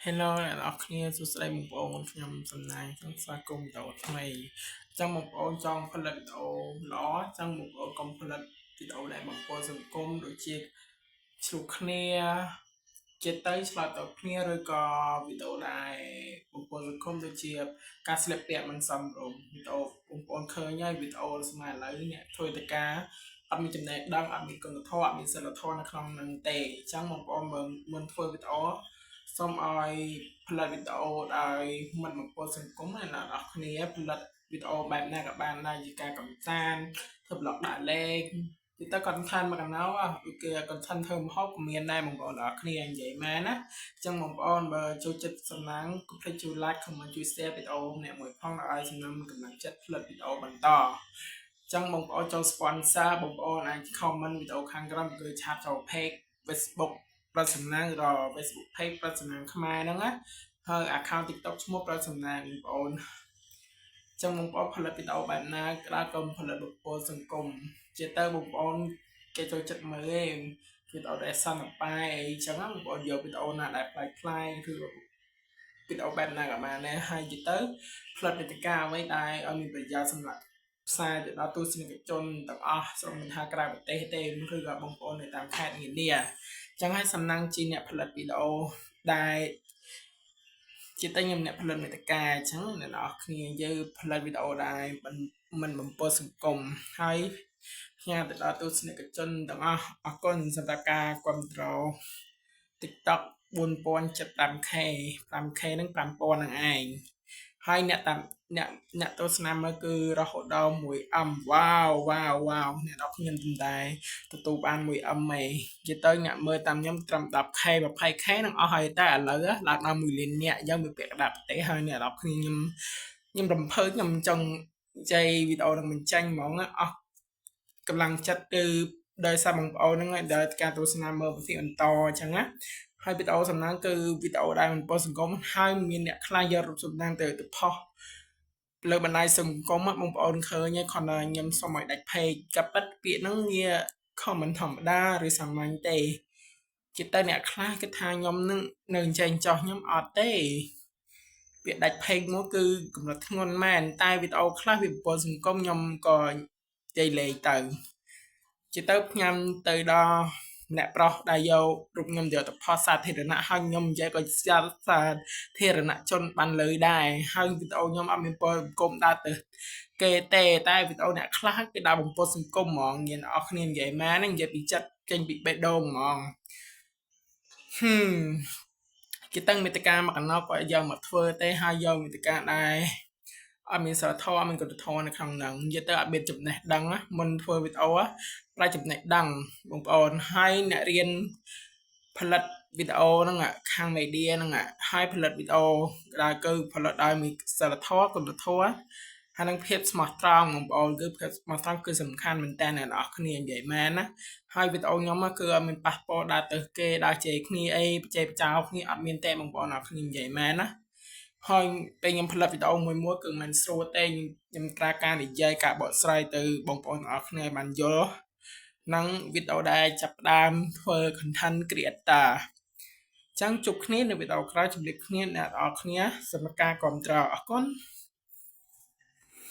Hello អ្នកនរគ្នាសួស្តីបងប្អូនខ្ញុំសំណាងខ្ញុំស្វាគមន៍វីដេអូថ្មីចឹងបងប្អូនចង់ផលិតវីដេអូល្អចឹងបងប្អូនកុំផលិតវីដេអូដែលបំពោសង្គមដូចជាឆ្លោះគ្នាចិត្តទៅឆ្លើយតបគ្នាឬក៏វីដេអូដែលបំពោសង្គមដូចជាការស្លៀកពាក់មិនសមរម្យវីដេអូបងប្អូនឃើញហើយវីដេអូស្មើឥឡូវអ្នកធ្វើទៅការអត់មានចំណេះដឹងអត់មានគុណធម៌អត់មានសិលធម៌នៅក្នុងនឹងទេអញ្ចឹងបងប្អូនមិនធ្វើវីដេអូសូមឲ្យផលិតវីដេអូដោយមិនបំពុលសង្គមណាអ្នកនរគ្នាផលិតវីដេអូបែបណាក៏បានដែរជាការកម្សាន្តធ្វើ blog ដាក់លេខទីទៅ content មកកណោដូចគេ content ធ្វើម្ហូបក៏មានដែរបងប្អូនអ្នកគ្នានិយាយមែនណាអញ្ចឹងបងប្អូនបើចូលចិត្តសំណាងកុំភ្លេចជួយ like comment ជួយ share វីដេអូអ្នកមួយផងឲ្យសំណាងកម្លាំងចិត្តផលិតវីដេអូបន្តចឹងបងប្អូនចូល sponsor បងប្អូនអាច comment វីដេអូខាងក្រោមគឺឆាតចូល page Facebook ប្រសំណាងឬ Facebook page ប្រសំណាងខ្មែរហ្នឹងណាហើយ account TikTok ឈ្មោះប្រសំណាងបងប្អូនចឹងបងប្អូនផលិតវីដេអូបែបណាក្តារកុំផលិតបុគ្គលសង្គមជាទៅបងប្អូនគេចូលចិត្តមើលឯងវីដេអូដែលសន្និបាយអីចឹងបងប្អូនយកវីដេអូណាដែលប្លែកៗឬវីដេអូបែបណាក៏បានដែរហើយទៅផលិតមាតិកាអ្វីដែលឲ្យមានប្រយោជន៍សម្រាប់ផ្សាយទៅដល់ទស្សនិកជនទាំងអស់ស្រមិនថាក្រៅប្រទេសទេឬក៏បងប្អូននៅតាមខេត្តនានាចឹងហើយសំណាងជាអ្នកផលិតវីដេអូដែលជាតែខ្ញុំអ្នកផលិតមាតិកាអញ្ចឹងអ្នកនរគ្នាយើងផលិតវីដេអូដែលមិនបំពុលសង្គមហើយផ្ញើទៅដល់ទស្សនិកជនទាំងអស់អរគុណសម្រាប់ការគ្រប់គ្រង TikTok 4075k 5k ហ្នឹង5000ហ្នឹងឯងហើយអ្នកទស្សនាមើលគឺរហូតដល់ 1M វ៉ាវអ្នកនរខ្ញុំតែទទួលបាន 1M ឯងនិយាយទៅអ្នកមើលតាមខ្ញុំត្រឹម 10k 20k នឹងអស់ហើយតែឥឡូវឡើងដល់ 1 លានអ្នកអញ្ចឹងវាពាក់កណ្ដាលប្រទេសហើយអ្នកនរខ្ញុំរំភើបខ្ញុំចង់និយាយវីដេអូនឹងបញ្ចេញហ្មងអស់កម្លាំងចិត្តគឺដោយសារបងប្អូនហ្នឹងហើយដែលការទស្សនាមើលបន្តអញ្ចឹងណាហើយវីដេអូសំណាងគឺវីដេអូដែលមិនពោសង្គមហើយមានអ្នកខ្លះយករូបសំណាងទៅផុសលើបណ្ដាញសង្គមបងប្អូនឃើញហើយគាត់ថាខ្ញុំសូមឲ្យដាច់ page កាប់ប៉ិតពាក្យហ្នឹងវា comment ធម្មតាឬសាមញ្ញទេចិត្តទៅអ្នកខ្លះគិតថាខ្ញុំនឹងនៅចេញចោះខ្ញុំអត់ទេពាក្យដាច់ page មកគឺកម្រិតធ្ងន់មែនតែវីដេអូខ្លះវាបំពុលសង្គមខ្ញុំក៏និយាយលេងទៅជាទៅខ្ញុំទៅដល់អ្នកប្រុសដែលយករូបខ្ញុំយកទៅផុសសាធារណៈហើយខ្ញុំនិយាយក៏សាធារណជនបានលើដែរហើយវីដេអូខ្ញុំអត់មានពលគុំដើរទៅគេទេតែវីដេអូអ្នកខ្លះគេដើរបំពុលសង្គមហ្មងអ្នកនរគ្នានិយាយមែននិយាយពីចិត្តចេញពីបេះដូងហ្មងគេតាំងមេតិកាមកកណោក៏យកមកធ្វើទេហើយយកមេតិកាដែរអត់មានសិលធម៌អត់មានគុណធម៌នៅក្នុងហ្នឹងនិយាយទៅអត់មានចំណេះដឹងមុនធ្វើវីដេអូប្រើចំណេះដឹងបងប្អូនហើយអ្នករៀនផលិតវីដេអូហ្នឹងខាង media ហ្នឹងហើយផលិតវីដេអូដែលគឺផលិតដោយមានសិលធម៌គុណធម៌ហើយនឹងភាពស្មោះត្រង់បងប្អូនគឺភាពស្មោះត្រង់គឺសំខាន់មែនតើអ្នកនរគ្នានិយាយមែនណាហើយវីដេអូខ្ញុំគឺអត់មានប៉ះពាល់ដល់ទៅគេដល់ជេរគ្នាអីបច្ចេកចោលគ្នាអត់មានទេបងប្អូនអ្នកគ្នានិយាយមែនណាហើយពេលខ្ញុំផលិតវីដេអូមួយគឺមិនស្រួលទេខ្ញុំត្រូវការនិយាយការបកស្រាយទៅបងប្អូនអ្នកគ្នាបានយល់នឹងវីដេអូដែលចាប់ផ្ដើមធ្វើ content creator ចឹងជួបគ្នានៅវីដេអូក្រោយជម្រាបគ្នាអ្នកនរគ្នាសម្រាប់ការគាំទ្រអរគុណ